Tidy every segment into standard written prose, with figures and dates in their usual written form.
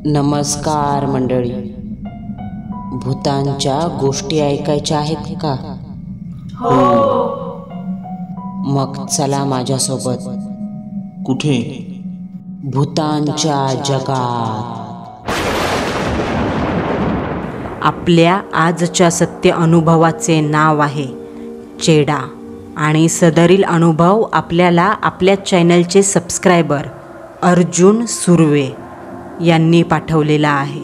नमस्कार मंडळी. भूतांच्या गोष्टी ऐकायच्या आहेत का? हो. मग चला माझ्यासोबत. कुठे? भूतांच्या जगात. आपल्या आजच्या सत्य अनुभवाचे नाव आहे चेडा आणि सदरील अनुभव आपल्याला आपल्या चॅनलचे सबस्क्रायबर अर्जुन सुर्वे यांनी पाठवलेला आहे.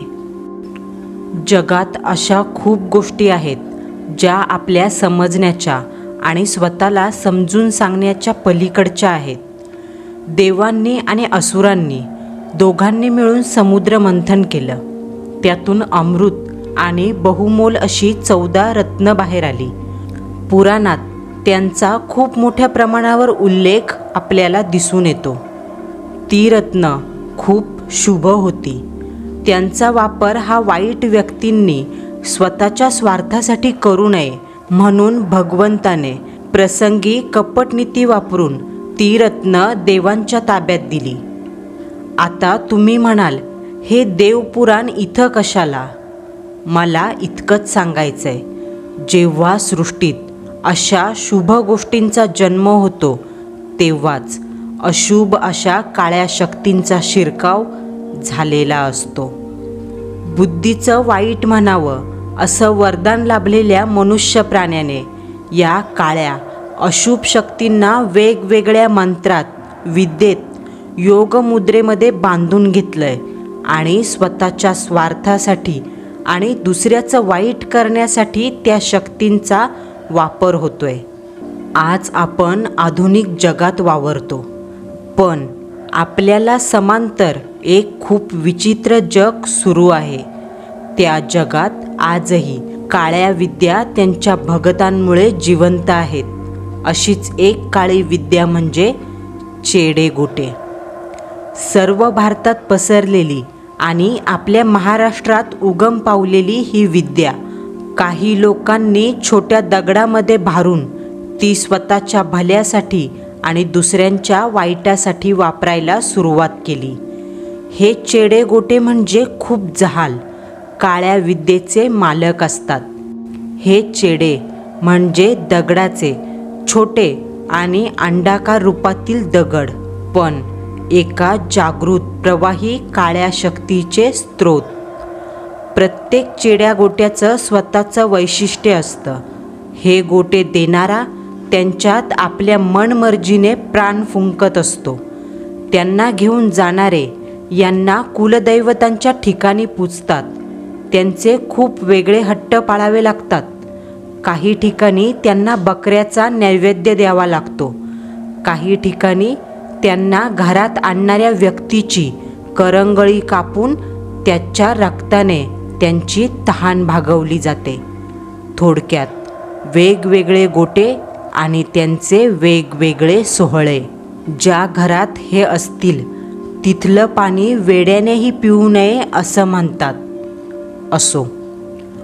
जगात अशा खूप गोष्टी आहेत ज्या आपल्या समजण्याच्या आणि स्वतःला समजून सांगण्याच्या पलीकडच्या आहेत. देवांनी आणि असुरांनी दोघांनी मिळून समुद्र मंथन केलं. त्यातून अमृत आणि बहुमोल अशी 14 रत्न बाहेर आली. पुराणात त्यांचा खूप मोठ्या प्रमाणावर उल्लेख आपल्याला दिसून येतो. ती रत्न खूप शुभ होती. त्यांचा वापर हा वाईट व्यक्तींनी स्वतःच्या स्वार्थासाठी करू नये म्हणून भगवंताने प्रसंगी कपटनीती वापरून ती रत्न देवांच्या ताब्यात दिली. आता तुम्ही म्हणाल, हे देवपुराण इथं कशाला? मला इतकंच सांगायचंय, जेव्हा सृष्टीत अशा शुभ गोष्टींचा जन्म होतो तेव्हाच अशुभ अशा काळ्या शक्तींचा शिरकाव झालेला असतो. बुद्धीचं वाईट म्हणावं असं वरदान लाभलेल्या मनुष्य प्राण्याने या काळ्या अशुभ शक्तींना वेगवेगळ्या मंत्रात, विद्येत, योगमुद्रेमध्ये बांधून घेतलंय आणि स्वतःच्या स्वार्थासाठी आणि दुसऱ्याचं वाईट करण्यासाठी त्या शक्तींचा वापर होतोय. आज आपण आधुनिक जगात वावरतो, पण आपल्याला समांतर एक खूप विचित्र जग सुरू आहे. त्या जगात आजही काळ्या विद्या त्यांच्या भगतांमुळे जिवंत आहेत. अशीच एक काळी विद्या म्हणजे चेडे गोटे. सर्व भारतात पसरलेली आणि आपल्या महाराष्ट्रात उगम पावलेली ही विद्या काही लोकांनी छोट्या दगडामध्ये भारून ती स्वतःच्या भल्यासाठी आणि दुसऱ्यांच्या वाईटासाठी वापरायला सुरुवात केली. हे चेडे गोटे म्हणजे खूप जहाल काळ्या विद्येचे मालक असतात. हे चेडे म्हणजे दगडाचे छोटे आणि अंडाकार रूपातील दगड, पण एका जागृत प्रवाही काळ्या शक्तीचे स्रोत. प्रत्येक चेड्या गोट्याचं स्वतःचं वैशिष्ट्य असतं. हे गोटे देणारा त्यांच्यात आपल्या मनमर्जीने प्राण फुंकत असतो. त्यांना घेऊन जाणारे यांना कुलदैवतांच्या ठिकाणी पूजतात. त्यांचे खूप वेगळे हट्ट पाळावे लागतात. काही ठिकाणी त्यांना बकऱ्याचा नैवेद्य द्यावा लागतो. काही ठिकाणी त्यांना घरात आणणाऱ्या व्यक्तीची करंगळी कापून त्याच्या रक्ताने त्यांची तहान भागवली जाते. थोडक्यात वेगवेगळे गोटे आणि त्यांचे वेगवेगळे सोहळे. ज्या घरात हे असतील तिथलं पाणी वेड्यानेही पिऊ नये असं म्हणतात. असो,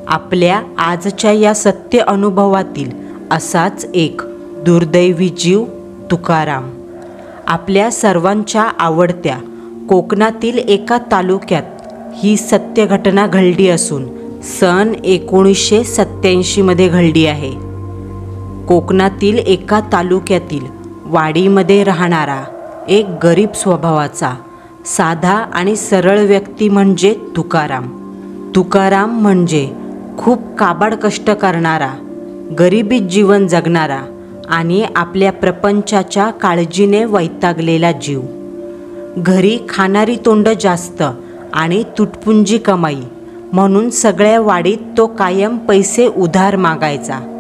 आपल्या आजच्या या सत्य अनुभवातील असाच एक दुर्दैवी जीव तुकाराम. आपल्या सर्वांच्या आवडत्या कोकणातील एका तालुक्यात ही सत्य घटना घडली असून सन 1987 घडली आहे. कोकणातील एका तालुक्यातील वाडीमध्ये राहणारा एक गरीब स्वभावाचा साधा आणि सरळ व्यक्ती म्हणजे तुकाराम. तुकाराम म्हणजे खूप काबाड कष्ट करणारा, गरिबीत जीवन जगणारा आणि आपल्या प्रपंचाच्या काळजीने वैतागलेला जीव. घरी खाणारी तोंड जास्त आणि तुटपुंजी कमाई म्हणून सगळ्या वाडीत तो कायम पैसे उधार मागायचा.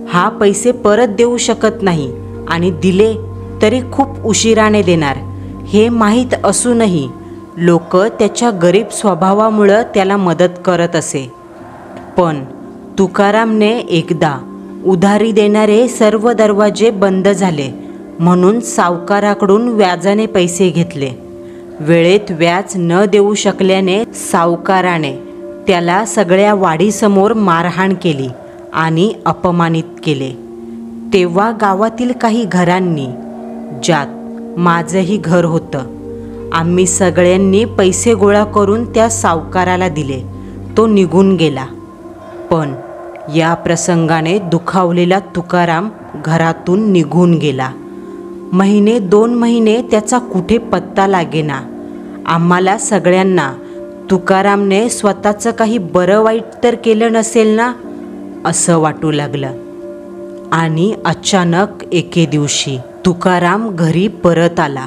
हा पैसे परत देऊ शकत नाही आणि दिले तरी खूप उशिराने देणार हे माहीत असूनही लोक त्याच्या गरीब स्वभावामुळं त्याला मदत करत असे. पण तुकारामने एकदा उधारी देणारे सर्व दरवाजे बंद झाले म्हणून सावकाराकडून व्याजाने पैसे घेतले. वेळेत व्याज न देऊ शकल्याने सावकाराने त्याला सगळ्या वाडीसमोर मारहाण केली आणि अपमानित केले. तेव्हा गावातील काही घरांनी, ज्यात माझंही घर होतं, आम्ही सगळ्यांनी पैसे गोळा करून त्या सावकाराला दिले. तो निघून गेला. पण या प्रसंगाने दुखावलेला तुकाराम घरातून निघून गेला. 1-2 महिने त्याचा कुठे पत्ता लागेना. आम्हाला सगळ्यांना तुकारामने स्वतःचं काही बरं वाईट तर केलं नसेल ना असं वाटू लागलं. आणि अचानक एके दिवशी तुकाराम घरी परत आला.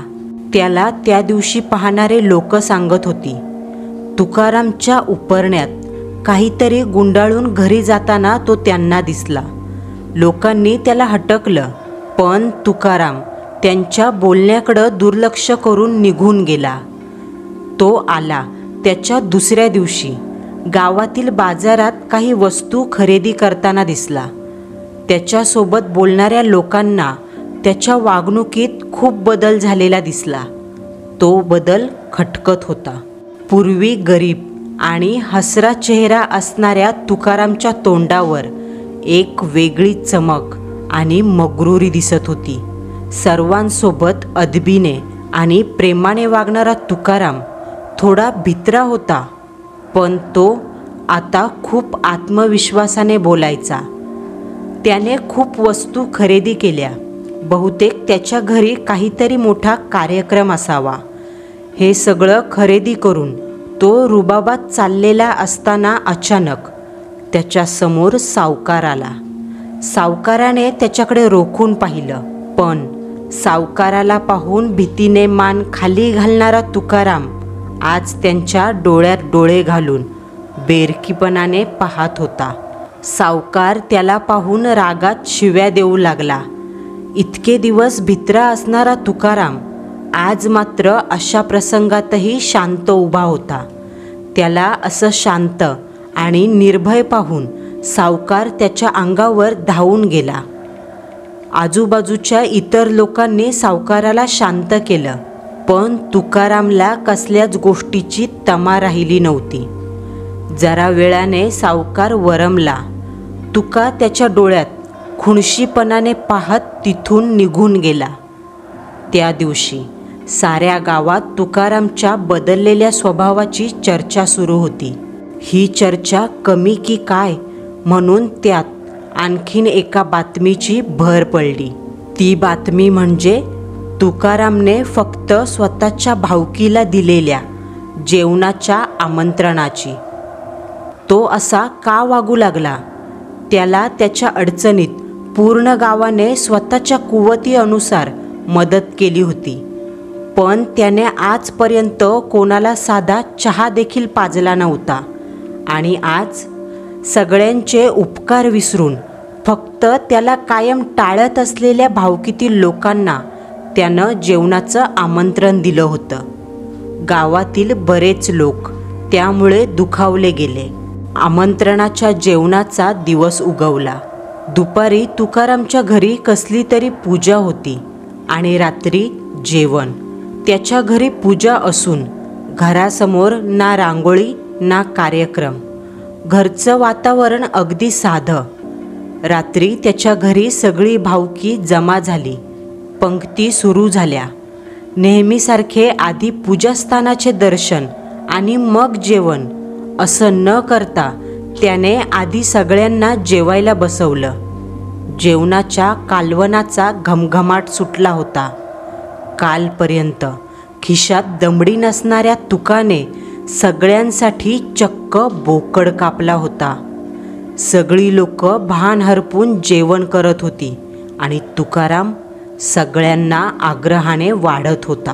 त्याला त्या दिवशी पाहणारे लोक सांगत होती, तुकारामच्या उपरण्यात काहीतरी गुंडाळून घरी जाताना तो त्यांना दिसला. लोकांनी त्याला हटकलं, पण तुकाराम त्यांच्या बोलण्याकडं दुर्लक्ष करून निघून गेला. तो आला त्याच्या दुसऱ्या दिवशी गावातील बाजारात काही वस्तू खरेदी करताना दिसला. त्याच्यासोबत बोलणाऱ्या लोकांना त्याच्या वागणुकीत खूप बदल झालेला दिसला. तो बदल खटकत होता. पूर्वी गरीब आणि हसरा चेहरा असणाऱ्या तुकारामच्या तोंडावर एक वेगळी चमक आणि मग्रुरी दिसत होती. सर्वांसोबत अदबीने आणि प्रेमाने वागणारा तुकाराम थोडा भित्रा होता, पण तो आता खूप आत्मविश्वासाने बोलायचा. त्याने खूप वस्तू खरेदी केल्या. बहुतेक त्याच्या घरी काहीतरी मोठा कार्यक्रम असावा. हे सगळं खरेदी करून तो रुबाबात चाललेला असताना अचानक त्याच्यासमोर सावकार आला. सावकाराने त्याच्याकडे रोखून पाहिलं, पण सावकाराला पाहून भीतीने मान खाली घालणारा तुकाराम आज त्यांच्या डोळ्यात डोळे घालून बेरकीपणाने पाहत होता. सावकार त्याला पाहून रागात शिव्या देऊ लागला. इतके दिवस भित्रा असणारा तुकाराम आज मात्र अशा प्रसंगातही शांत उभा होता. त्याला असं शांत आणि निर्भय पाहून सावकार त्याच्या अंगावर धावून गेला. आजूबाजूच्या इतर लोकांनी सावकाराला शांत केलं, पण तुकारामला कसल्याच गोष्टीची तमा राहिली नव्हती. जरा वेळाने सावकार वरमला. तुका त्याच्या डोळ्यात खुणशीपणाने पाहत तिथून निघून गेला. त्या दिवशी साऱ्या गावात तुकारामच्या बदललेल्या स्वभावाची चर्चा सुरू होती. ही चर्चा कमी की काय म्हणून त्यात आणखीन एका बातमीची भर पडली. ती बातमी म्हणजे तुकारामने फक्त स्वतःच्या भावकीला दिलेल्या जेवणाच्या आमंत्रणाची. तो असा का वागू लागला? त्याला त्याच्या अडचणीत पूर्ण गावाने स्वतःच्या कुवतीनुसार मदत केली होती, पण त्याने आजपर्यंत कोणाला साधा चहा देखील पाजला नव्हता. आणि आज सगळ्यांचे उपकार विसरून फक्त त्याला कायम टाळत असलेल्या भावकीतील लोकांना त्यानं जेवणाचं आमंत्रण दिलं होतं. गावातील बरेच लोक त्यामुळे दुखावले गेले. आमंत्रणाच्या जेवणाचा दिवस उगवला. दुपारी तुकारामच्या घरी कसली तरी पूजा होती आणि रात्री जेवण. त्याच्या घरी पूजा असून घरासमोर ना रांगोळी ना कार्यक्रम. घरचं वातावरण अगदी साधं. रात्री त्याच्या घरी सगळी भावकी जमा झाली. पंक्ती सुरू झाल्या. नेहमीसारखे आधी पूजास्थानाचे दर्शन आणि मग जेवण असं न करता त्याने आधी सगळ्यांना जेवायला बसवलं. जेवणाच्या कालवणाचा घमघमाट सुटला होता. कालपर्यंत खिशात दमडी नसणाऱ्या तुकाने सगळ्यांसाठी चक्क बोकड कापला होता. सगळी लोक भान हरपून जेवण करत होती आणि तुकाराम सगळ्यांना आग्रहाने वाढत होता.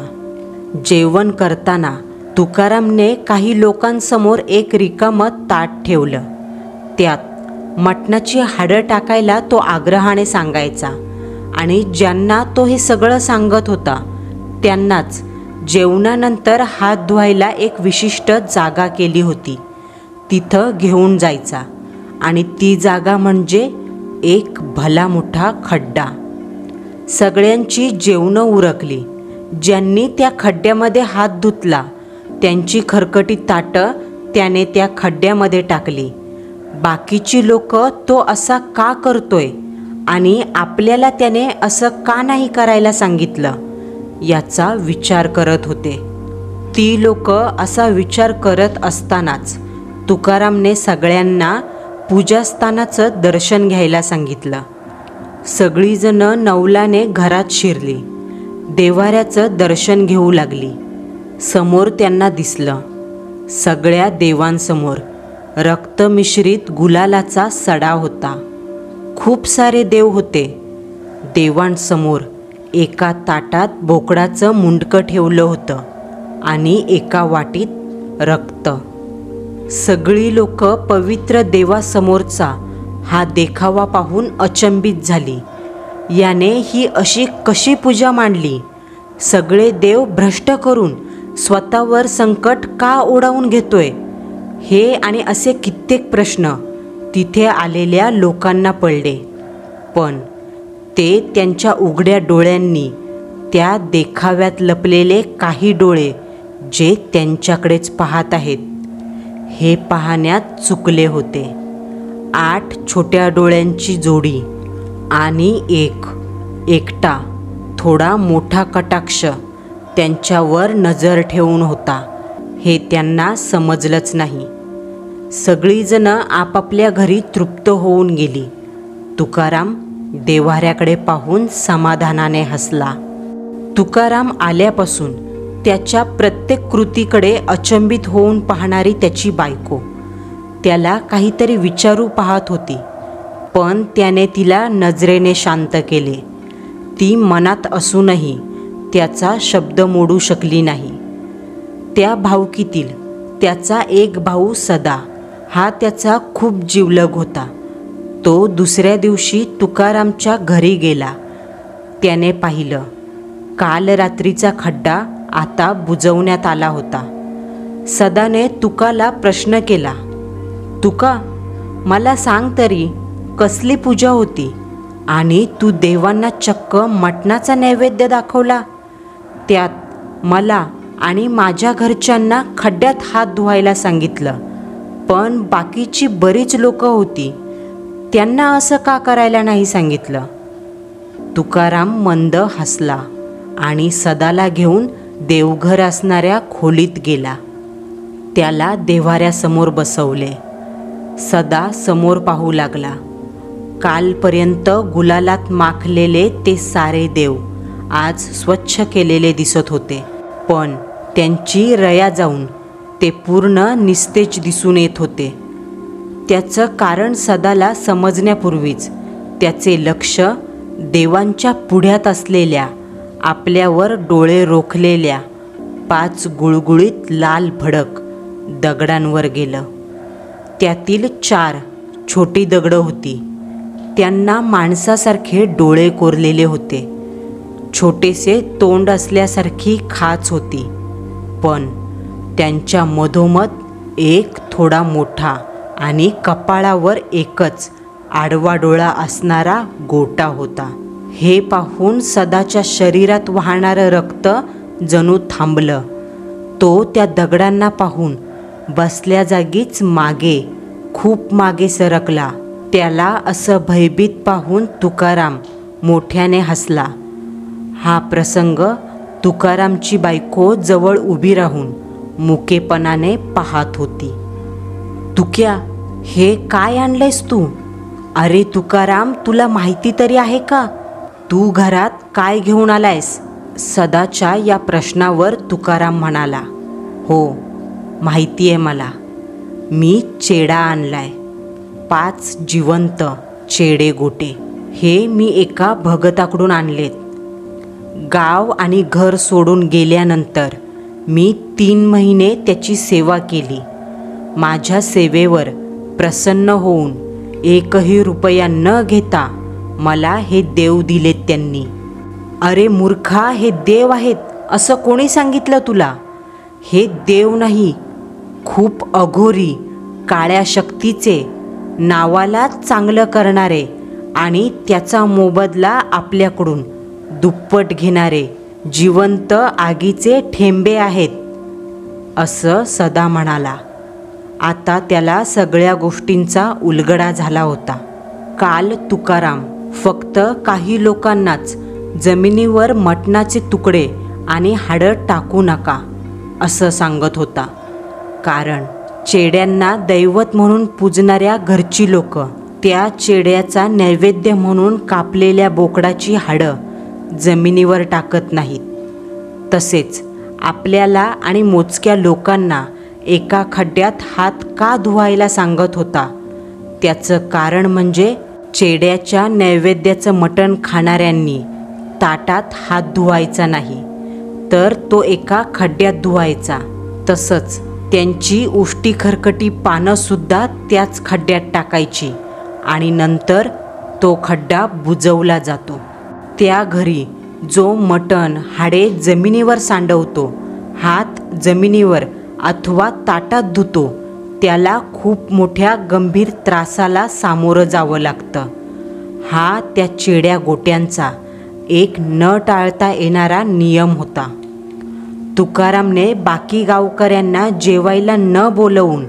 जेवण करताना तुकारामने काही लोकांसमोर एक रिकामं ताट ठेवलं. त्यात मटणाची हाडं टाकायला तो आग्रहाने सांगायचा आणि ज्यांना तो हे सगळं सांगत होता त्यांनाच जेवणानंतर हात धुवायला एक विशिष्ट जागा केली होती. तिथं घेऊन जायचा आणि ती जागा म्हणजे एक भला मोठा खड्डा. सगळ्यांची जेवणं उरकली. ज्यांनी त्या खड्ड्यामध्ये हात धुतला त्यांची खरकटी ताटं त्याने त्या खड्ड्यामध्ये टाकली. बाकीची लोक तो असा का करतोय आणि आपल्याला त्याने असं का नाही करायला सांगितलं याचा विचार करत होते. ती लोक असा विचार करत असतानाच तुकारामने सगळ्यांना पूजास्थानाचं दर्शन घ्यायला सांगितलं. सगळीजणं नवलाने घरात शिरली. देव्हाऱ्याचं दर्शन घेऊ लागली. समोर त्यांना दिसलं, सगळ्या देवांसमोर रक्तमिश्रित गुलालाचा सडा होता. खूप सारे देव होते. देवांसमोर एका ताटात बोकडाचं मुंडकं ठेवलं होतं आणि एका वाटीत रक्त. सगळी लोक पवित्र देवासमोरचा हा देखावा पाहून अचंबित झाली. याने ही अशी कशी पूजा मांडली? सगळे देव भ्रष्ट करून स्वतःवर संकट का ओढावून घेतोय? हे आणि असे कित्येक प्रश्न तिथे आलेल्या लोकांना पडले. पण ते त्यांच्या उघड्या डोळ्यांनी त्या देखाव्यात लपलेले काही डोळे जे त्यांच्याकडेच पाहत आहेत हे पाहण्यात चुकले होते. 8 छोट्या डोळ्यांची जोडी आणि एकटा थोडा मोठा कटाक्ष त्यांच्यावर नजर ठेवून होता हे त्यांना समजलंच नाही. सगळीजणं आपापल्या घरी तृप्त होऊन गेली. तुकाराम देव्हाऱ्याकडे पाहून समाधानाने हसला. तुकाराम आल्यापासून त्याच्या प्रत्येक कृतीकडे अचंबित होऊन पाहणारी त्याची बायको त्याला काहीतरी विचारू पाहत होती, पण त्याने तिला नजरेने शांत केले. ती मनात असूनही त्याचा शब्द मोडू शकली नाही. त्या भावकीतील त्याचा एक भाऊ सदा हा त्याचा खूप जिवलग होता. तो दुसऱ्या दिवशी तुकारामच्या घरी गेला. त्याने पाहिलं, काल रात्रीचा खड्डा आता बुजवण्यात आला होता. सदाने तुकाला प्रश्न केला, तुका, मला सांग तरी कसली पूजा होती आणि तू देवांना चक्क मटणाचा नैवेद्य दाखवला? त्यात मला आणि माझ्या घरच्यांना खड्ड्यात हात धुवायला सांगितलं, पण बाकीची बरीच लोक होती, त्यांना असं का करायला नाही सांगितलं? तुकाराम मंद हसला आणि सदाला घेऊन देवघर असणाऱ्या खोलीत गेला. त्याला देव्हाऱ्यासमोर बसवले. सदा समोर पाहू लागला. कालपर्यंत गुलालात माखलेले ते सारे देव आज स्वच्छ केलेले दिसत होते, पण त्यांची रया जाऊन ते पूर्ण निस्तेज दिसून येत होते. त्याचं कारण सदाला समजण्यापूर्वीच त्याचे लक्ष देवांच्या पुढ्यात असलेल्या आपल्यावर डोळे रोखलेल्या 5 गुळगुळीत लाल भडक दगडांवर गेलं. त्यातील 4 छोटी दगडं होती. त्यांना माणसासारखे डोळे कोरलेले होते. छोटेसे तोंड असल्यासारखी खाच होती, पण त्यांच्या मधोमध एक थोडा मोठा आणि कपाळावर एकच आडवा डोळा असणारा गोटा होता. हे पाहून सदाच्या शरीरात वाहणारं रक्त जणू थांबलं. तो त्या दगडांना पाहून बसल्या जागीच मागे, खूप मागे सरकला. त्याला असं भयभीत पाहून तुकाराम मोठ्याने हसला. हा प्रसंग तुकारामची बायको जवळ उभी राहून मुकेपणाने पाहत होती. तुक्या, हे काय आणलंयस तू? अरे तुकाराम, तुला माहिती तरी आहे का तू घरात काय घेऊन आलायस? सदाच्या या प्रश्नावर तुकाराम म्हणाला, हो माहिती आहे मला. मी चेडा आणलाय. 5 जिवंत चेडे गोटे. हे मी एका भगताकडून आणलेत. गाव आणि घर सोडून गेल्यानंतर मी 3 महिने त्याची सेवा केली. माझ्या सेवेवर प्रसन्न होऊन 1ही रुपया न घेता मला हे देव दिलेत त्यांनी. अरे मूर्खा, हे देव आहेत असं कोणी सांगितलं तुला? हे देव नाही, खूप अघोरी काळ्या शक्तीचे, नावाला चांगलं करणारे आणि त्याचा मोबदला आपल्याकडून दुप्पट घेणारे जिवंत आगीचे ठेंबे आहेत, असं सदा म्हणाला. आता त्याला सगळ्या गोष्टींचा उलगडा झाला होता. काल तुकाराम फक्त काही लोकांनाच जमिनीवर मटणाचे तुकडे आणि हाडं टाकू नका, असं सांगत होता. कारण चेड्यांना दैवत म्हणून पूजणाऱ्या घरची लोक त्या चेड्याचा नैवेद्य म्हणून कापलेल्या बोकडाची हाडं जमिनीवर टाकत नाहीत. तसेच आपल्याला आणि मोजक्या लोकांना एका खड्ड्यात हात का धुवायला सांगत होता? त्याचं कारण म्हणजे चेड्याच्या नैवेद्याचं मटण खाणाऱ्यांनी ताटात हात धुवायचा नाही, तर तो एका खड्ड्यात धुवायचा. तसंच त्यांची उष्टी खरकटी पानंसुद्धा त्याच खड्ड्यात टाकायची आणि नंतर तो खड्डा बुजवला जातो. त्या घरी जो मटण हाडे जमिनीवर सांडवतो, हात जमिनीवर अथवा ताटात धुतो, त्याला खूप मोठ्या गंभीर त्रासाला सामोरं जावं लागतं. हा त्या चेड्या गोट्यांचा एक न टाळता येणारा नियम होता. तुकारामने बाकी गावकऱ्यांना जेवायला न बोलवून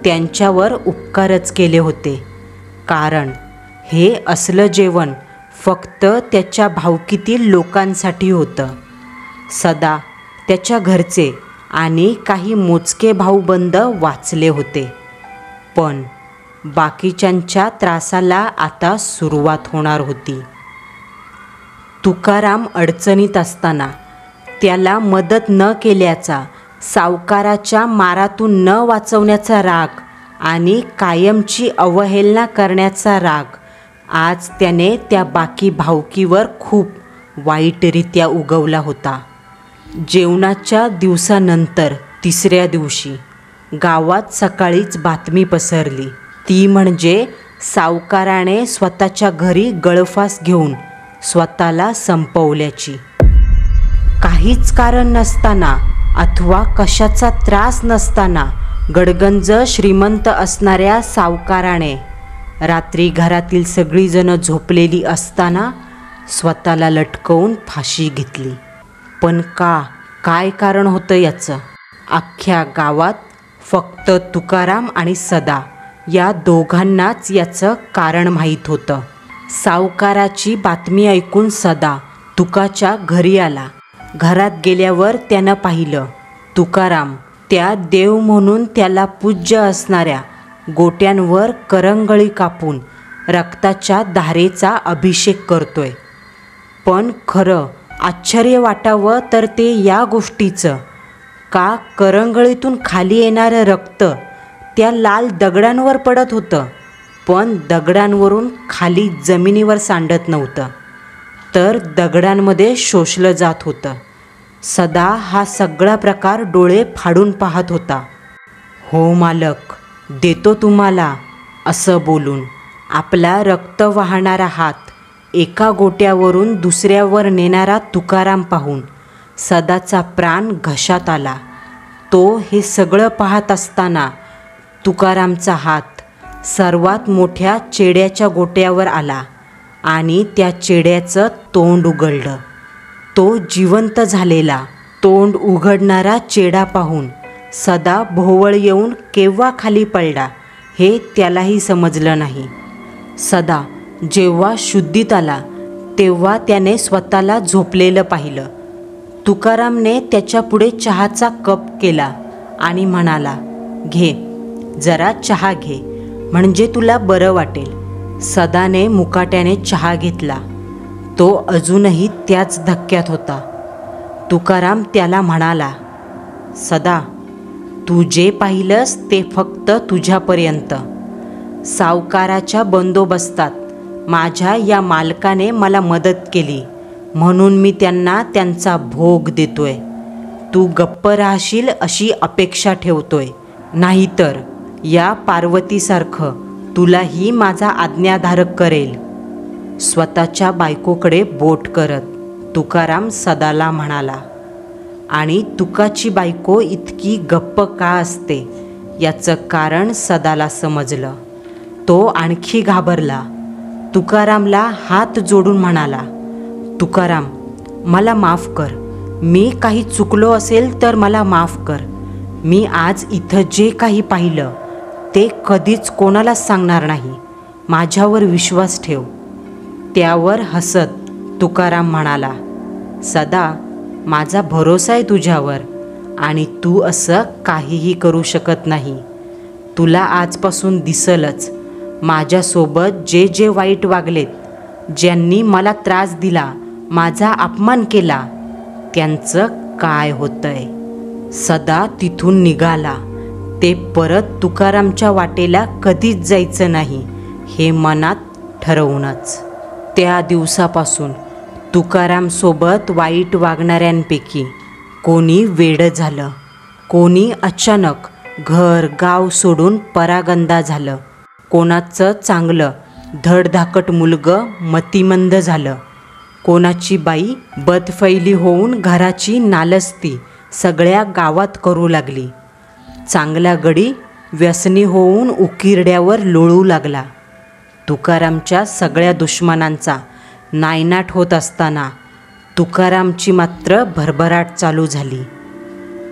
त्यांच्यावर उपकारच केले होते. कारण हे असलं जेवण फक्त त्याच्या भावकीतील लोकांसाठी होतं. सदा त्याच्या घरचे आणि काही मोजके भाऊबंद वाचले होते. पण बाकीच्यांच्या त्रासाला आता सुरुवात होणार होती. तुकाराम अडचणीत असताना त्याला मदत न केल्याचा, सावकाराच्या मारातून न वाचवण्याचा राग आणि कायमची अवहेलना करण्याचा राग आज त्याने त्या बाकी भावकीवर खूप वाईटरित्या उगवला होता. जेवणाच्या दिवसानंतर तिसऱ्या दिवशी गावात सकाळीच बातमी पसरली. ती म्हणजे सावकाराने स्वतःच्या घरी गळफास घेऊन स्वतःला संपवल्याची. काहीच कारण नसताना अथवा कशाचा त्रास नसताना गडगंज श्रीमंत असणाऱ्या सावकाराने रात्री घरातील सगळीजणं झोपलेली असताना स्वतःला लटकवून फाशी घेतली. पण काय कारण होतं याचं? अख्ख्या गावात फक्त तुकाराम आणि सदा या दोघांनाच याचं कारण माहीत होतं. सावकाराची बातमी ऐकून सदा तुकाच्या घरी आला. घरात गेल्यावर त्यानं पाहिलं तुकाराम त्या देव म्हणून त्याला पूज्य असणाऱ्या गोट्यांवर करंगळी कापून रक्ताच्या धारेचा अभिषेक करतोय. पण खरं आश्चर्य वाटावं तर ते या गोष्टीचं का करंगळीतून खाली येणारं रक्त त्या लाल दगडांवर पडत होतं, पण दगडांवरून खाली जमिनीवर सांडत नव्हतं, तर दगडांमध्ये शोषलं जात होतं. सदा हा सगळा प्रकार डोळे फाडून पाहत होता. हो मालक, देतो तुम्हाला, असं बोलून आपला रक्त वाहणारा हात एका गोट्यावरून दुसऱ्यावर नेणारा तुकाराम पाहून सदाचा प्राण घशात आला. तो हे सगळं पाहत असताना तुकारामचा हात सर्वात मोठ्या चेड्याच्या गोट्यावर आला आणि त्या चेड्याचं तोंड उघडलं. तो जिवंत झालेला तोंड उघडणारा चेडा पाहून सदा भोवळ येऊन केव्हा खाली पडला हे त्यालाही समजलं नाही. सदा जेव्हा शुद्धीत आला तेव्हा त्याने स्वतःला झोपलेलं पाहिलं. तुकारामने त्याच्यापुढे चहाचा कप केला आणि म्हणाला, घे, जरा चहा घे, म्हणजे तुला बरं वाटेल. सदाने मुकाट्याने चहा घेतला. तो अजूनही त्याच धक्क्यात होता. तुकाराम त्याला म्हणाला, सदा, तू जे पाहिलंस ते फक्त तुझ्यापर्यंत. सावकाराच्या बंदोबस्तात माझ्या या मालकाने मला मदत केली म्हणून मी त्यांना त्यांचा भोग देतोय. तू गप्प राहशील अशी अपेक्षा ठेवतोय, नाहीतर या पार्वतीसारखं तुलाही माझा आज्ञाधारक करेल. स्वतःच्या बायकोकडे बोट करत तुकाराम सदाला म्हणाला. आणि तुकाची बायको इतकी गप्प का असते याचं कारण सदाला समजलं. तो आणखी घाबरला. तुकारामला हात जोडून म्हणाला, तुकाराम, मला माफ कर. मी काही चुकलो असेल तर मला माफ कर. मी आज इथं जे काही पाहिलं ते कधीच कोणालाच सांगणार नाही. माझ्यावर विश्वास ठेव. त्यावर हसत तुकाराम म्हणाला, सदा, माझा भरोसा आहे तुझ्यावर आणि तू असं काहीही करू शकत नाही. तुला आजपासून दिसलच माझ्यासोबत जे जे वाईट वागलेत, ज्यांनी मला त्रास दिला, माझा अपमान केला, त्यांचं काय होतंय. सदा तिथून निघाला. ते परत तुकारामच्या वाटेला कधीच जायचं नाही हे मनात ठरवूनच. त्या दिवसापासून तुकारामसोबत वाईट वागणाऱ्यांपैकी कोणी वेडं झालं, कोणी अचानक घर गाव सोडून परागंदा झालं, कोणाचं चांगलं धडधाकट मुलगं मतिमंद झालं, कोणाची बाई बदफैली होऊन घराची नालस्ती सगळ्या गावात करू लागली, चांगला गडी व्यसनी होऊन उकिरड्यावर लोळू लागला. तुकारामच्या सगळ्या दुश्मनांचा नायनाट होत असताना तुकारामची मात्र भरभराट चालू झाली.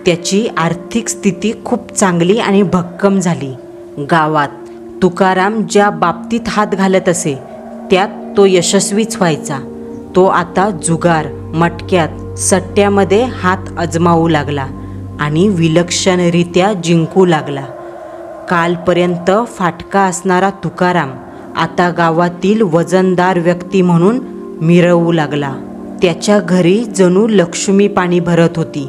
त्याची आर्थिक स्थिती खूप चांगली आणि भक्कम झाली. गावात तुकाराम ज्या बाबतीत हात घालत असे त्यात तो यशस्वीच व्हायचा. तो आता जुगार, मटक्यात, सट्ट्यामध्ये हात अजमावू लागला आणि विलक्षणरित्या जिंकू लागला. कालपर्यंत फाटका असणारा तुकाराम आता गावातील वजनदार व्यक्ती म्हणून मिरवू लागला. त्याच्या घरी जणू लक्ष्मी पाणी भरत होती.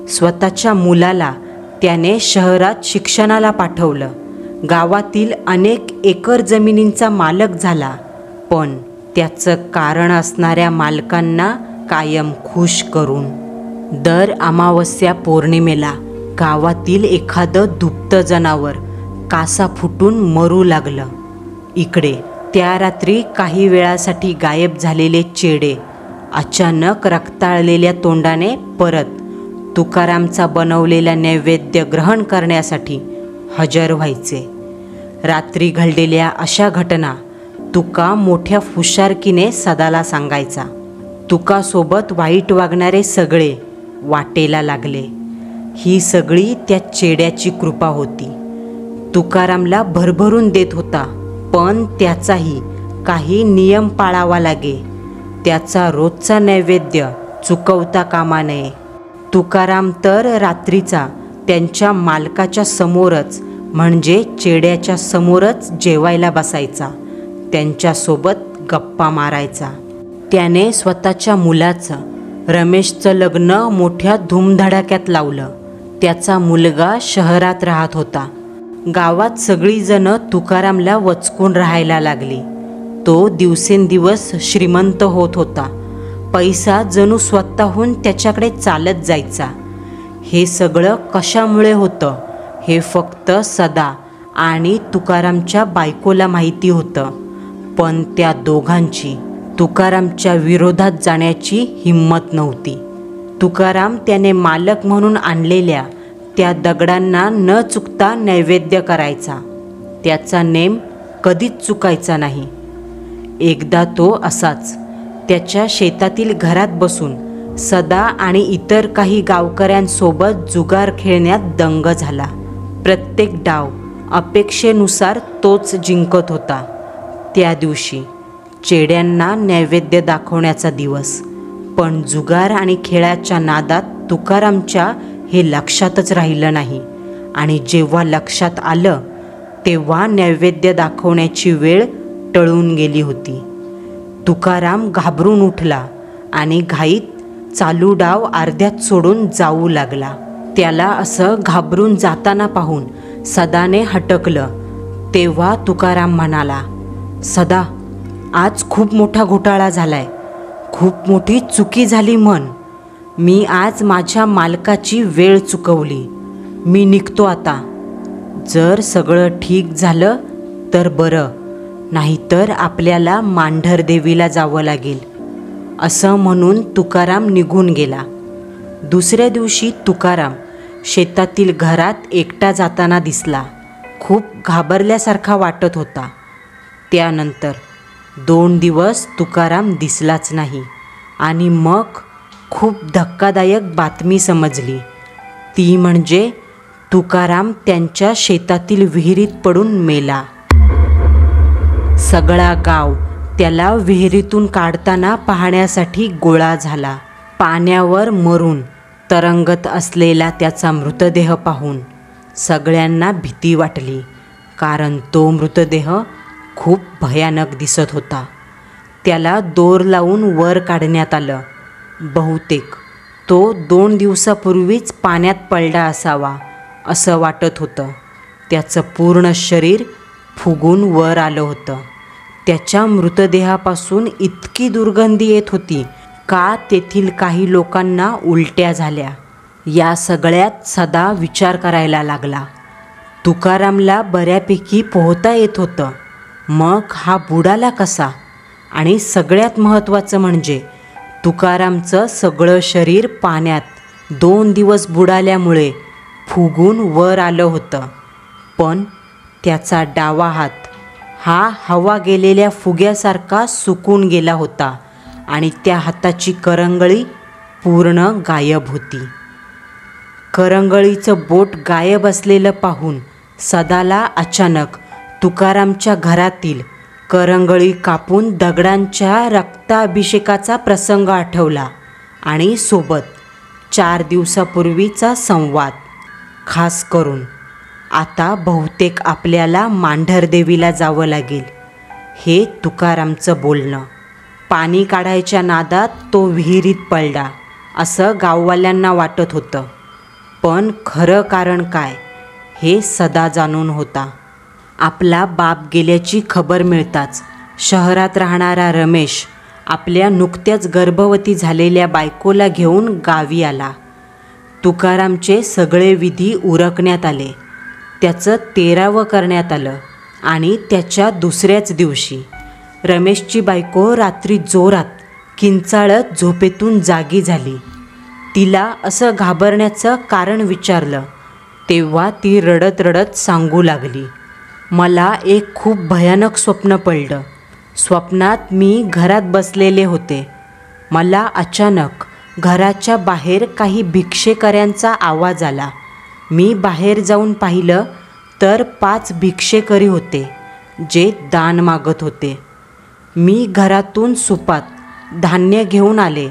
स्वतःच्या मुलाला त्याने शहरात शिक्षणाला पाठवलं. गावातील अनेक एकर जमिनींचा मालक झाला. पण त्याचं कारण असणाऱ्या मालकांना कायम खुश करून दर अमावस्या पौर्णिमेला गावातील एखादं दुभतं जनावर कासा फुटून मरू लागलं. इकडे त्या रात्री काही वेळासाठी गायब झालेले चेडे अचानक रक्ताळलेल्या तोंडाने परत तुकारामचा बनवलेला नैवेद्य ग्रहण करण्यासाठी हजर व्हायचे. रात्री घडलेल्या अशा घटना तुका मोठ्या हुशारकीने सदाला सांगायचा. तुकासोबत वाईट वागणारे सगळे वाटेला लागले. ही सगळी त्या चेड्याची कृपा होती. तुकारामला भरभरून देत होता, पण त्याचाही काही नियम पाळावा लागे. त्याचा रोजचा नैवेद्य चुकवता कामा नये. तुकाराम तर रात्रीचा त्यांच्या मालकाच्या समोरच म्हणजे चेड्याच्या समोरच जेवायला बसायचा. त्यांच्यासोबत गप्पा मारायचा. त्याने स्वतःच्या मुलाचं रमेशचं लग्न मोठ्या धूमधडाक्यात लावलं. त्याचा मुलगा शहरात राहत होता. गावात सगळीजणं तुकारामला वचकून राहायला लागली. तो दिवसेंदिवस श्रीमंत होत होता. पैसा जणू स्वतःहून त्याच्याकडे चालत जायचा. हे सगळं कशामुळे होतं हे फक्त सदा आणि तुकारामच्या बायकोला माहिती होतं. पण त्या दोघांची तुकारामच्या विरोधात जाण्याची हिंमत नव्हती. तुकाराम त्याने मालक म्हणून आणलेल्या त्या दगडांना न चुकता नैवेद्य करायचा. त्याचा नेम कधीच चुकायचा नाही. एकदा तो असाच त्याच्या शेतातील घरात बसून सदा आणि इतर काही गावकऱ्यांसोबत जुगार खेळण्यात दंग झाला. प्रत्येक डाव अपेक्षेनुसार तोच जिंकत होता. त्या दिवशी चेड्यांना नैवेद्य दाखवण्याचा दिवस. पण जुगार आणि खेळाच्या नादात तुकारामच्या हे लक्षातच राहिलं नाही. आणि जेव्हा लक्षात आलं तेव्हा नैवेद्य दाखवण्याची वेळ टळून गेली होती. तुकाराम घाबरून उठला आणि घाईत चालू डाव अर्ध्यात सोडून जाऊ लागला. त्याला असं घाबरून जाताना पाहून सदाने हटकलं. तेव्हा तुकाराम म्हणाला, सदा, आज खूप मोठा घोटाळा झालाय. खूप मोठी चुकी झाली म्हण. मी आज माझ्या मालकाची वेळ चुकवली. मी निघतो आता. जर सगळं ठीक झालं तर बरं, नाहीतर आपल्याला मांढरदेवीला जावं लागेल. असं म्हणून तुकाराम निघून गेला. दुसऱ्या दिवशी तुकाराम शेतातील घरात एकटा जाताना दिसला. खूप घाबरल्यासारखा वाटत होता. त्यानंतर 2 दिवस तुकाराम दिसलाच नाही. आणि मग खूप धक्कादायक बातमी समजली. ती म्हणजे तुकाराम त्यांच्या शेतातील विहिरीत पडून मेला. सगळा गाव त्याला विहिरीतून काढताना पाहण्यासाठी गोळा झाला. पाण्यावर मरून तरंगत असलेला त्याचा मृतदेह पाहून सगळ्यांना भीती वाटली, कारण तो मृतदेह खूप भयानक दिसत होता. त्याला दोर लावून वर काढण्यात आलं. बहुतेक तो 2 दिवसापूर्वीच पाण्यात पडला असावा असं वाटत होतं. त्याचं पूर्ण शरीर फुगून वर आलं होतं. त्याच्या मृतदेहापासून इतकी दुर्गंधी येत होती का तेथील काही लोकांना उलट्या झाल्या. या सगळ्यात सदा विचार करायला लागला. तुकारामला बऱ्यापैकी पोहता येत होतं, मग हा बुडाला कसा? आणि सगळ्यात महत्त्वाचं म्हणजे तुकारामचं सगळं शरीर पाण्यात 2 दिवस बुडाल्यामुळे फुगून वर आलं होतं. पण त्याचा डावा हात हा हवा गेलेल्या फुग्यासारखा सुकून गेला होता आणि त्या हाताची करंगळी पूर्ण गायब होती. करंगळीचं बोट गायब असलेलं पाहून सदाला अचानक तुकारामच्या घरातील करंगळी कापून दगडांच्या रक्ताभिषेकाचा प्रसंग आठवला आणि सोबत 4 दिवसापूर्वीचा संवाद. खास करून आता बहुतेक आपल्याला मांढरदेवीला जावं लागेल, हे तुकारामचं बोलणं. पाणी काढायच्या नादात तो विहिरीत पडला असं गाववाल्यांना वाटत होतं, पण खरं कारण काय हे सदा जाणून होता. आपला बाप गेल्याची खबर मिळताच शहरात राहणारा रमेश आपल्या नुकत्याच गर्भवती झालेल्या बायकोला घेऊन गावी आला. तुकारामचे सगळे विधी उरकण्यात आले. त्याचं 13वं करण्यात आलं आणि त्याच्या दुसऱ्याच दिवशी रमेशची बायको रात्री जोरात किंचाळत झोपेतून जागी झाली. तिला असं घाबरण्याचं कारण विचारलं तेव्हा ती रडत रडत सांगू लागली, मला एक खूप भयानक स्वप्न पडलं. स्वप्नात मी घरात बसलेले होते. मला अचानक घराच्या बाहेर काही भिक्षेकऱ्यांचा आवाज आला. मी बाहेर जाऊन पाहिलं तर 5 भिक्षेकरी होते जे दान मागत होते. मी घरातून सुपात धान्य घेऊन आले.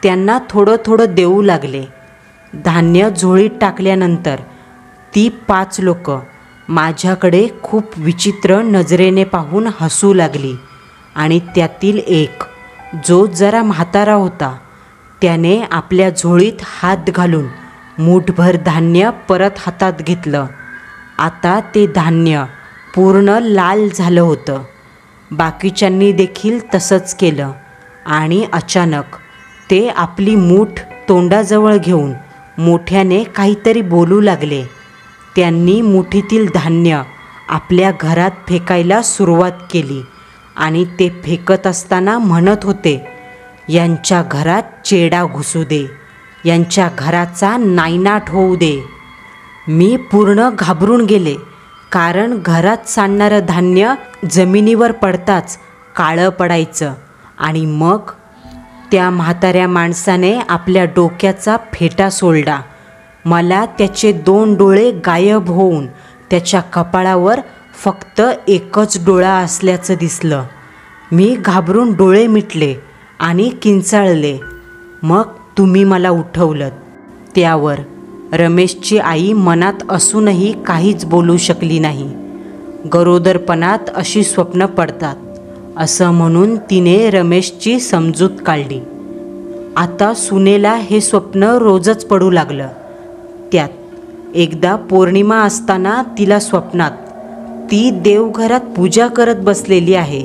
त्यांना थोडं थोडं देऊ लागले. धान्य झोळीत टाकल्यानंतर ती 5 लोकं माझ्याकडे खूप विचित्र नजरेने पाहून हसू लागली आणि त्यातील एक, जो जरा म्हातारा होता, त्याने आपल्या झोळीत हात घालून मूठभर धान्य परत हातात घेतलं. आता ते धान्य पूर्ण लाल झालं होतं. बाकीच्यांनी देखील तसंच केलं आणि अचानक ते आपली मूठ तोंडाजवळ घेऊन मोठ्याने काहीतरी बोलू लागले. त्यांनी मुठीतील धान्य आपल्या घरात फेकायला सुरुवात केली आणि ते फेकत असताना म्हणत होते, यांच्या घरात चेडा घुसू दे, यांच्या घराचा नायनाट होऊ दे. मी पूर्ण घाबरून गेले, कारण घरात सांडणारं धान्य जमिनीवर पडताच काळं पडायचं आणि मग त्या म्हाताऱ्या माणसाने आपल्या डोक्याचा फेटा सोडला. मला त्याचे 2 डोळे गायब होऊन त्याच्या कपाळावर फक्त एकच डोळा असल्याचं दिसलं. मी घाबरून डोळे मिटले आणि किंचाळले. मग तुम्ही मला उठवलं. त्यावर रमेशची आई मनात असूनही काहीच बोलू शकली नाही. गरोदरपणात अशी स्वप्न पडतात असं म्हणून तिने रमेशची समजूत काढली. आता सुनेला हे स्वप्न रोजच पडू लागलं. त्यात एकदा पौर्णिमा असताना तिला स्वप्नात ती देवघरात पूजा करत बसलेली आहे.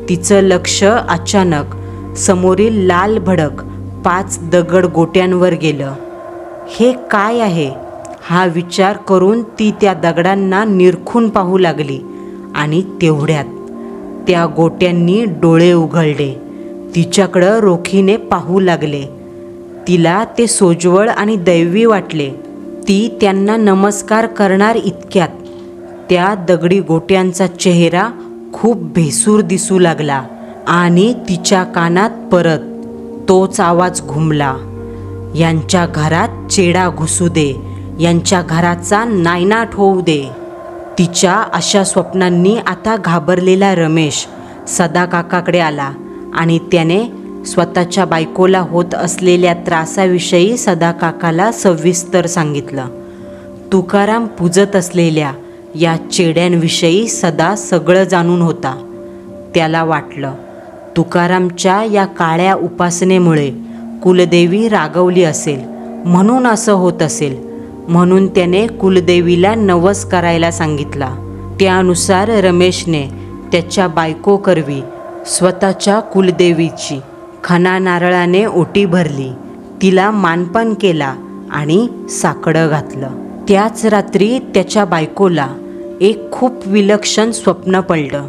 तिचं लक्ष अचानक समोरील लाल भडक 5 दगड गोट्यांवर गेलं. हे काय आहे हा विचार करून ती त्या दगडांना निरखून पाहू लागली आणि तेवढ्यात त्या गोट्यांनी डोळे उघडले. तिच्याकडं रोखीने पाहू लागले. तिला ते सोज्वळ आणि दैवी वाटले. ती त्यांना नमस्कार करणार इतक्यात त्या दगडी गोट्यांचा चेहरा खूप भेसूर दिसू लागला आणि तिच्या कानात परत तोच आवाज घुमला, यांच्या घरात चेडा घुसू दे, यांच्या घराचा नायनाट होऊ दे. तिच्या अशा स्वप्नांनी आता घाबरलेला रमेश सदाकाकाकडे आला आणि त्याने स्वतःच्या बायकोला होत असलेल्या त्रासाविषयी सदाकाकाला सविस्तर सांगितलं. तुकाराम पूजत असलेल्या या चेड्यांविषयी सदा सगळं जाणून होता. त्याला वाटलं तुकारामच्या या काळ्या उपासनेमुळे कुलदेवी रागवली असेल, म्हणून असं होत असेल. म्हणून त्याने कुलदेवीला नवस करायला सांगितला. त्यानुसार रमेशने त्याच्या बायकोकरवी स्वतःच्या कुलदेवीची खणा नारळाने ओटी भरली, तिला मानपान केला आणि साकडं घातलं. त्याच रात्री त्याच्या बायकोला एक खूप विलक्षण स्वप्न पडलं.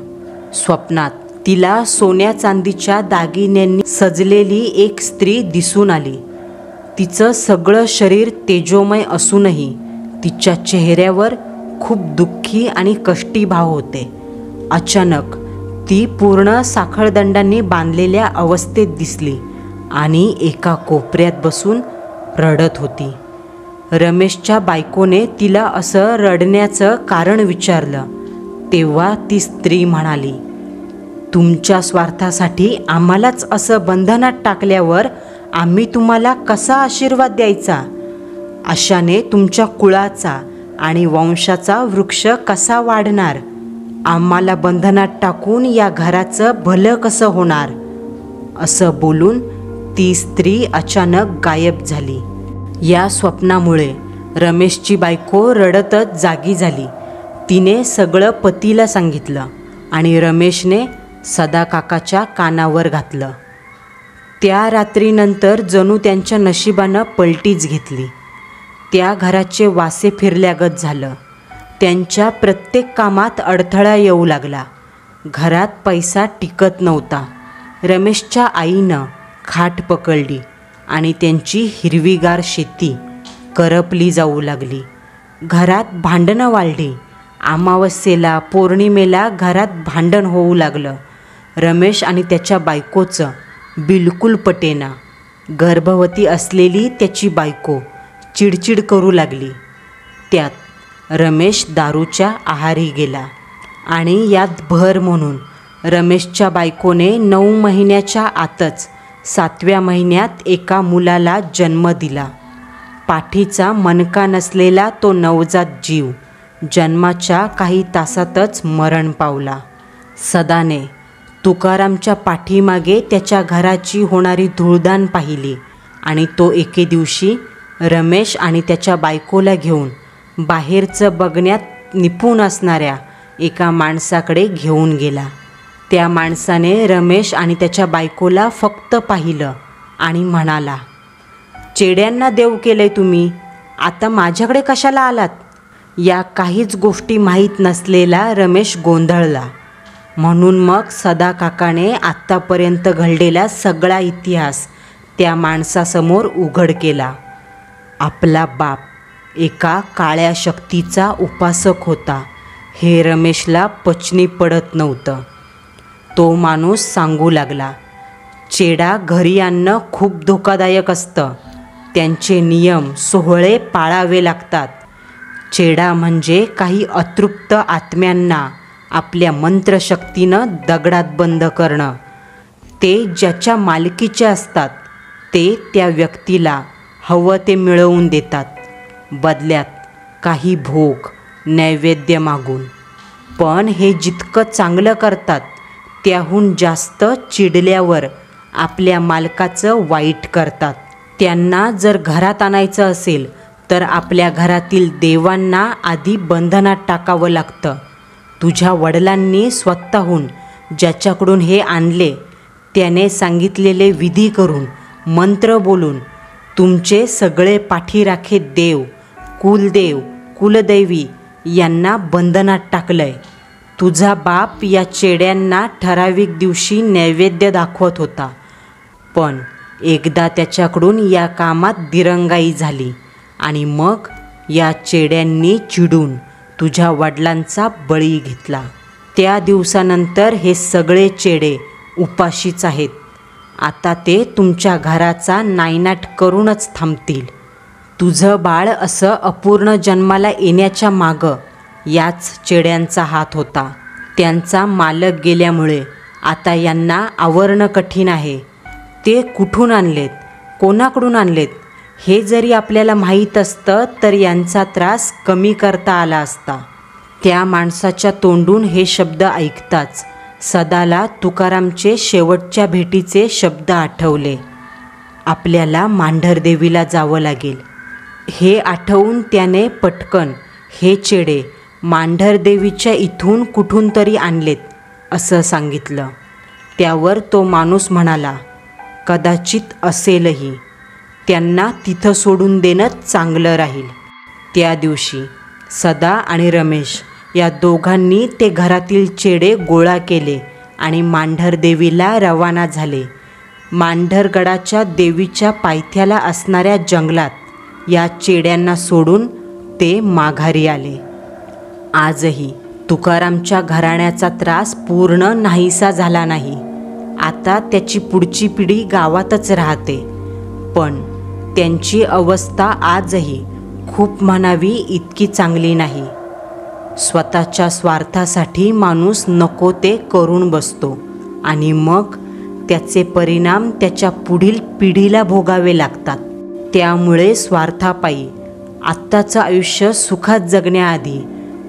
स्वप्नात तिला सोन्या चांदीच्या दागिन्यांनी सजलेली एक स्त्री दिसून आली. तिचं सगळं शरीर तेजोमय असूनही तिच्या चेहऱ्यावर खूप दुःखी आणि कष्टी भाव होते. अचानक ती पूर्ण साखळदंडांनी बांधलेल्या अवस्थेत दिसली आणि एका कोपऱ्यात बसून रडत होती. रमेशच्या बायकोने तिला असं रडण्याचं कारण विचारलं. तेव्हा ती स्त्री म्हणाली, तुमच्या स्वार्थासाठी आम्हालाच असं बंधनात टाकल्यावर आम्ही तुम्हाला कसा आशीर्वाद द्यायचा? अशाने तुमच्या कुळाचा आणि वंशाचा वृक्ष कसा वाढणार? आम्हाला बंधनात टाकून या घराचं भलं कसं होणार? असं बोलून ती स्त्री अचानक गायब झाली. या स्वप्नामुळे रमेशची बायको रडतच जागी झाली. तिने सगळं पतीला सांगितलं आणि रमेशने सदाकाकाच्या कानावर घातलं. त्या रात्रीनंतर जणू त्यांच्या नशिबानं पलटीच घेतली. त्या घराचे वासे फिरल्यागत झालं. त्यांच्या प्रत्येक कामात अडथळा येऊ लागला. घरात पैसा टिकत नव्हता. रमेशच्या आईनं खाट पकडली आणि त्यांची हिरवीगार शेती करपली जाऊ लागली. घरात भांडणं वाढली. अमावस्येला पौर्णिमेला घरात भांडण होऊ लागलं. रमेश आणि त्याच्या बायकोचं बिलकुल पटेना. गर्भवती असलेली त्याची बायको चिडचिड करू लागली. त्यात रमेश दारूच्या आहारी गेला आणि यात भर म्हणून रमेशच्या बायकोने 9 महिन्याच्या आतच 7व्या महिन्यात एका मुलाला जन्म दिला. पाठीचा मणका नसलेला तो नवजात जीव जन्माच्या काही तासातच मरण पावला. सदाने तुकारामच्या पाठीमागे त्याच्या घराची होणारी धूळदाण पाहिली आणि तो एके दिवशी रमेश आणि त्याच्या बायकोला घेऊन बाहेरचं बघण्यात निपुण असणाऱ्या एका माणसाकडे घेऊन गेला. त्या माणसाने रमेश आणि त्याच्या बायकोला फक्त पाहिलं आणि म्हणाला, चेड्यांना देव केलंय तुम्ही, आता माझ्याकडे कशाला आलात? या काहीच गोष्टी माहीत नसलेला रमेश गोंधळला. म्हणून मग सदाकाकाने आत्तापर्यंत घडलेला सगळा इतिहास त्या माणसासमोर उघड केला. आपला बाप एका काळ्या शक्तीचा उपासक होता हे रमेशला पचनी पडत नव्हतं. तो माणूस सांगू लागला, चेडा घरी आणणं खूप धोकादायक असतं. त्यांचे नियम सोहळे पाळावे लागतात. चेडा म्हणजे काही अतृप्त आत्म्यांना आपल्या मंत्रशक्तीनं दगडात बंद करणं. ते ज्याच्या मालकीचे असतात ते त्या व्यक्तीला हवं ते मिळवून देतात, बदल्यात काही भोग नैवेद्य मागून. पण हे जितकं चांगलं करतात त्याहून जास्त चिडल्यावर आपल्या मालकाचं वाईट करतात. त्यांना जर घरात आणायचं असेल तर आपल्या घरातील देवांना आधी बंधनात टाकावं लागतं. तुझ्या वडिलांनी स्वतःहून ज्याच्याकडून हे आणले त्याने सांगितलेले विधी करून मंत्र बोलून तुमचे सगळे पाठीराखे देव, कुलदेव, कुलदैवी यांना बंधनात टाकलंय. तुझा बाप या चेड्यांना ठराविक दिवशी नैवेद्य दाखवत होता, पण एकदा त्याच्याकडून या कामात दिरंगाई झाली आणि मग या चेड्यांनी चिडून तुझ्या वडिलांचा बळी घेतला. त्या दिवसानंतर हे सगळे चेडे उपाशीच आहेत. आता ते तुमच्या घराचा नायनाट करूनच थांबतील. तुझं बाळ असं अपूर्ण जन्माला येण्याच्या मागं याच चेड्यांचा हात होता. त्यांचा मालक गेल्यामुळे आता यांना आवरणं कठीण आहे. ते कुठून आणलेत, कोणाकडून आणलेत हे जरी आपल्याला माहीत असतं तर यांचा त्रास कमी करता आला असता. त्या माणसाच्या तोंडून हे शब्द ऐकताच सदाला तुकारामचे शेवटच्या भेटीचे शब्द आठवले. आपल्याला मांढरदेवीला जावं लागेल. हे आठवून त्याने पटकन हे चेडे मांढरदेवीच्या इथून कुठून तरी आणलेत असं सांगितलं. त्यावर तो माणूस म्हणाला, कदाचित असेलही. त्यांना तिथं सोडून देणं चांगलं राहील. त्या दिवशी सदा आणि रमेश या दोघांनी ते घरातील चेडे गोळा केले आणि मांढरदेवीला रवाना झाले. मांढरगडाच्या देवीच्या पायथ्याला असणाऱ्या जंगलात या चेड्यांना सोडून ते माघारी आले. आजही तुकारामच्या घराण्याचा त्रास पूर्ण नाहीसा झाला नाही. आता त्याची पुढची पिढी गावातच राहते, पण त्यांची अवस्था आजही खूप म्हणावी इतकी चांगली नाही. स्वतःच्या स्वार्थासाठी माणूस नको ते करून बसतो आणि मग त्याचे परिणाम त्याच्या पुढील पिढीला भोगावे लागतात. त्यामुळे स्वार्थापायी आत्ताचं आयुष्य सुखात जगण्याआधी,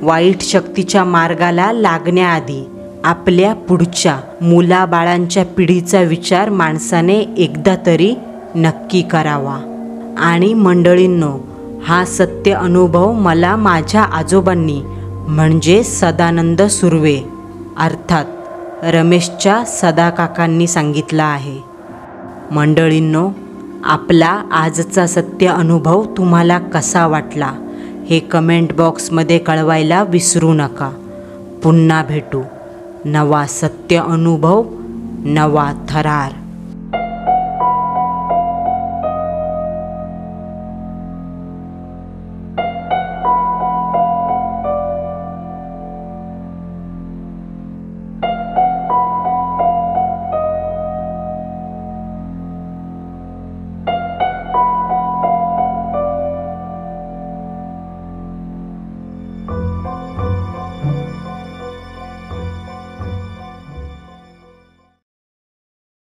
वाईट शक्तीच्या मार्गाला लागण्याआधी आपल्या पुढच्या मुलाबाळांच्या पिढीचा विचार माणसाने एकदा तरी नक्की करावा. आणि मंडळींनो, हा सत्य अनुभव मला माझ्या आजोबांनी म्हणजे सदानंद सुर्वे अर्थात रमेशच्या सदाकाकांनी सांगितला आहे. मंडळींनो, आपला आजचा सत्य अनुभव तुम्हाला कसा वाटला हे कमेंट बॉक्समध्ये कळवायला विसरू नका. पुन्हा भेटू. नवा सत्य अनुभव, नवा थरार.